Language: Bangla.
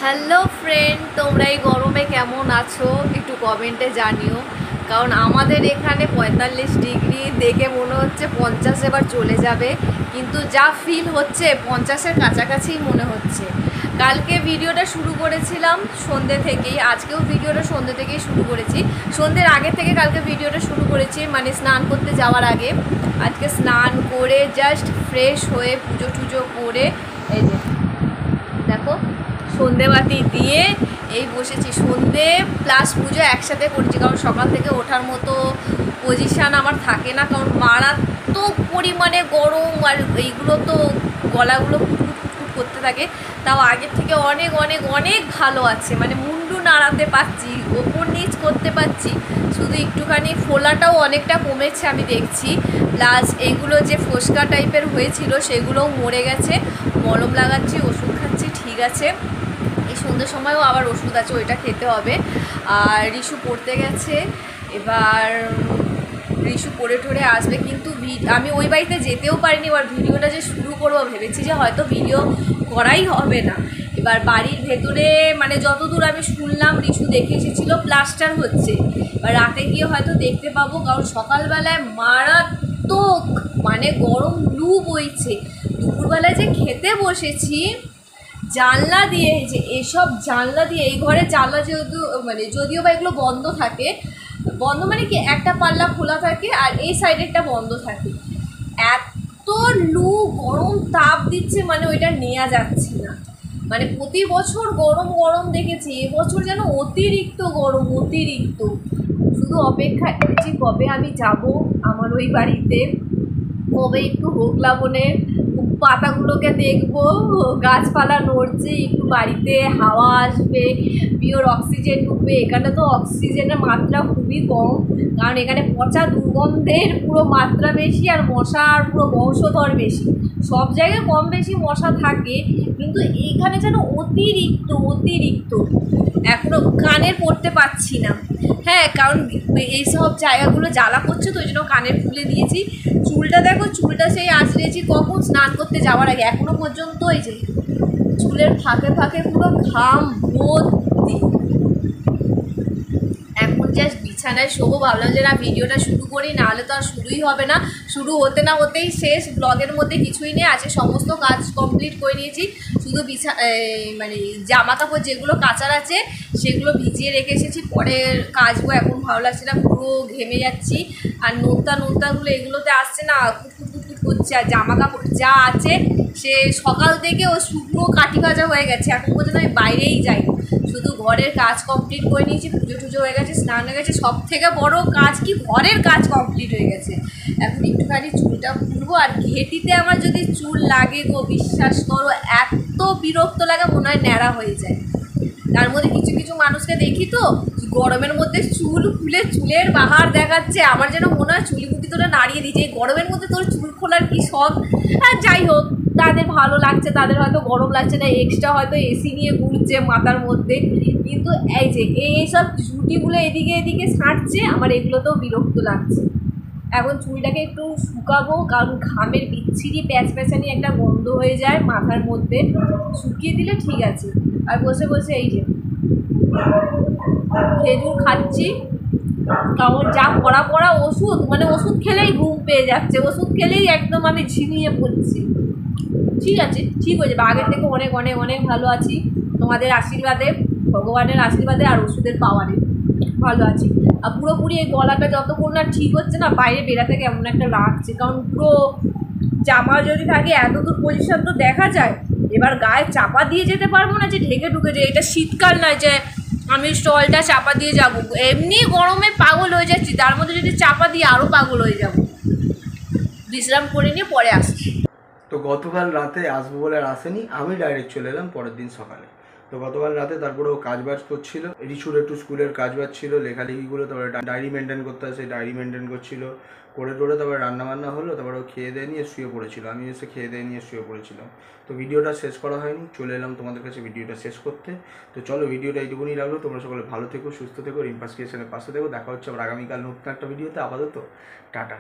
হ্যালো ফ্রেন্ড, তোমরা এই গরমে কেমন আছো একটু কমেন্টে জানিও। কারণ আমাদের এখানে 45 ডিগ্রি দেখে মনে হচ্ছে 50 এবার চলে যাবে, কিন্তু যা ফিল হচ্ছে 50-এর কাছাকাছি মনে হচ্ছে। কালকে ভিডিওটা শুরু করেছিলাম সন্ধ্যে থেকেই, আজকেও ভিডিওটা সন্ধ্যে থেকেই শুরু করেছি। সন্ধ্যের আগে থেকে কালকে ভিডিওটা শুরু করেছি, মানে স্নান করতে যাওয়ার আগে। আজকে স্নান করে জাস্ট ফ্রেশ হয়ে পুজো টুজো করে এই যে দেখো সন্ধেবাতি দিয়ে এই বসেছি। সন্ধে প্লাস পুজো একসাথে করছি, কারণ সকাল থেকে ওঠার মতো পজিশান আমার থাকে না, কারণ মারাত্মক পরিমাণে গরম। আর এইগুলো তো গলাগুলো ফুটফুট করতে থাকে। তাও আগের থেকে অনেক অনেক অনেক ভালো আছে, মানে মুন্ডু নাড়াতে পারছি, ওপর নিচ করতে পারছি। শুধু একটুখানি ফোলাটাও অনেকটা কমেছে আমি দেখছি। প্লাস এইগুলো যে ফোসকা টাইপের হয়েছিল সেগুলোও মরে গেছে। মলম লাগাচ্ছি, ওষুধ খাচ্ছি, ঠিক আছে। এই সন্ধ্যের সময়ও আবার ওষুধ আছে, ওইটা খেতে হবে। আর রিশু পড়তে গেছে, এবার রিশু পড়ে ঠরে আসবে। কিন্তু আমি ওই বাড়িতে যেতেও পারিনি। এবার ভিডিওটা যে শুরু করবো ভেবেছি যে হয়তো ভিডিও করাই হবে না। এবার বাড়ির ভেতরে মানে যতদূর আমি শুনলাম রিশু দেখে এসেছিলো প্লাস্টার হচ্ছে। এবার রাতে গিয়ে হয়তো দেখতে পাবো, কারণ সকালবেলায় মারাত্মক মানে গরম লু বইছে। দুপুরবেলায় যে খেতে বসেছি, জানলা দিয়ে, যে এসব জানলা দিয়ে, এই ঘরের জানলা যদিও বা এগুলো বন্ধ থাকে, বন্ধ মানে কি একটা পাল্লা খোলা থাকে আর এই সাইডেরটা বন্ধ থাকে। এত লু গরম তাপ দিচ্ছে, মানে ওইটা নেওয়া যাচ্ছে না। মানে প্রতি বছর গরম গরম দেখেছি, এবছর যেন অতিরিক্ত গরম, অতিরিক্ত। শুধু অপেক্ষা করছি কবে আমি যাব আমার ওই বাড়িতে, কবে একটু হোক লাবণের পাতাগুলোকে দেখবো, গাছপালা নড়ছে, একটু বাড়িতে হাওয়া আসবে, পিওর অক্সিজেন ঢুকবে। এখানে তো অক্সিজেনের মাত্রা খুবই কম, কারণ এখানে পচা দুর্গন্ধের পুরো মাত্রা বেশি, আর মশার পুরো বংশধর বেশি। সব জায়গায় কম বেশি মশা থাকে, কিন্তু এইখানে যেন অতিরিক্ত অতিরিক্ত। এখনও কানের পড়তে পারছি না। হ্যাঁ, কারণ এইসব জায়গাগুলো জ্বালা করছে, তো ওই জন্য কানের খুলে দিয়েছি। চুলটা দেখো, চুলটা সেই আঁচড়েছি কখন স্নান করতে যাওয়ার আগে, এখনো পর্যন্ত এই যে চুলের ফাঁকে ফাঁকে পুরো ঘাম ভর্তি। এখন জাস্ট বিছানায় শোবো। ভাবলাম যে না, ভিডিওটা শুরু করি, নাহলে তো আর শুরুই হবে না। শুরু হতে না হতেই শেষ। ব্লগের মধ্যে কিছুই নেই, আছে সমস্ত কাজ কমপ্লিট করে নিয়েছি। শুধু মানে জামা কাপড় যেগুলো কাচার আছে সেগুলো ভিজিয়ে রেখে এসেছি, পরে কাচবো। এখন ভালো লাগছে না, পুরো ঘেমে যাচ্ছি। আর নোনতাগুলো এগুলোতে আসছে না, কুটকুট করছে। আর জামা কাপড় যা আছে সে সকাল থেকে ও শুকনো কাঠি ভাজা হয়ে গেছে, এখন পর্যন্ত আমি বাইরেই যাই। শুধু ঘরের কাজ কমপ্লিট করে নিয়েছি, পুজো টুজো হয়ে গেছে, স্নান হয়ে গেছে। সব থেকে বড় কাজ কি, ঘরের কাজ কমপ্লিট হয়ে গেছে। এখন একটুখানি চুলটা খুলবো। আর ঘেটিতে আমার যদি চুল লাগে গো, বিশ্বাস করো এত বিরক্ত লাগে, মনে হয় ন্যাড়া হয়ে যায়। তার মধ্যে কিছু কিছু মানুষকে দেখি তো গরমের মধ্যে চুল খুলে চুলের বাহার দেখাচ্ছে, আমার যেন মনে হয় চুলগুটি তোরা নাড়িয়ে দিচ্ছে। এই গরমের মধ্যে তোর চুল খোলার কি শখ। আর যাই হোক, তাদের ভালো লাগছে, তাদের হয়তো গরম লাগছে না, এক্সট্রা হয়তো এসি নিয়ে ঘুরছে মাথার মধ্যে। কিন্তু এই যে এইসব চুটিগুলো এদিকে এদিকে ছাঁটছে, আমার এগুলোতেও বিরক্ত লাগছে। এখন চুলটাকে একটু শুকাবো, কারণ ঘামের বিচ্ছিরি প্যাচপ্যাচানি একটা গন্ধ হয়ে যায় মাথার মধ্যে। শুকিয়ে দিলে ঠিক আছে। আর বসে বসে এই যে খেজুর খাচ্ছি, কারণ যা পড়া ওষুধ, মানে ওষুধ খেলেই ঘুম পেয়ে যাচ্ছে, ওষুধ খেলেই একদম আমি ঝিমিয়ে পড়ছি। ঠিক আছে, ঠিক হয়ে যাবে। আগের থেকে অনেক অনেক অনেক ভালো আছি, তোমাদের আশীর্বাদে, ভগবানের আশীর্বাদে আর ওষুধের পাওয়ারে ভালো আছি। আর পুরোপুরি এই গলাটা যতক্ষণ না ঠিক হচ্ছে না, বাইরে বেরাতে কেমন একটা লাগছে। কারণ পুরো জামা যদি থাকে এত দূর পজিশন তো দেখা যায়, এবার গায়ে চাপা দিয়ে যেতে পারবো না যে ঢেকে ঢুকে যায়। এটা শীতকাল নয় যে আমি স্টলটা চাপা দিয়ে যাব, এমনি গরমে পাগল হয়ে যাচ্ছি, তার মধ্যে যদি চাপা দিয়ে আরও পাগল হয়ে যাব। বিশ্রাম করে নিয়ে পরে আসছি। তো গতকাল রাতে আসবো বলে আর আসেনি, আমি ডাইরেক্ট চলে এলাম পরের দিন সকালে। তো গতকাল রাতে তারপরে ও কাজবাজ করছিল, রিসুর একটু স্কুলের কাজবাজ ছিল, লেখালেখিগুলো, তারপরে ডায়েরি মেনটেন করতে হয়, সেই ডায়েরি মেনটেন করছিল, করে টোরে তারপরে রান্নাবান্না হলো, তারপরে ও খেয়ে দিয়ে নিয়ে শুয়ে পড়েছিল, আমি এসে খেয়ে দিয়ে নিয়ে শুয়ে পড়েছিলাম। তো ভিডিওটা শেষ করা হয়নি, চলে এলাম তোমাদের কাছে ভিডিওটা শেষ করতে। তো চলো, ভিডিওটা এইটুকুনি লাগলো। তোমরা সকলে ভালো থেকো, সুস্থ থেকো, রিম্পাস ক্রিয়েশনের পাশে থেকো। দেখা হচ্ছে আবার আগামীকাল নতুন একটা ভিডিওতে। আপাতত টাটা।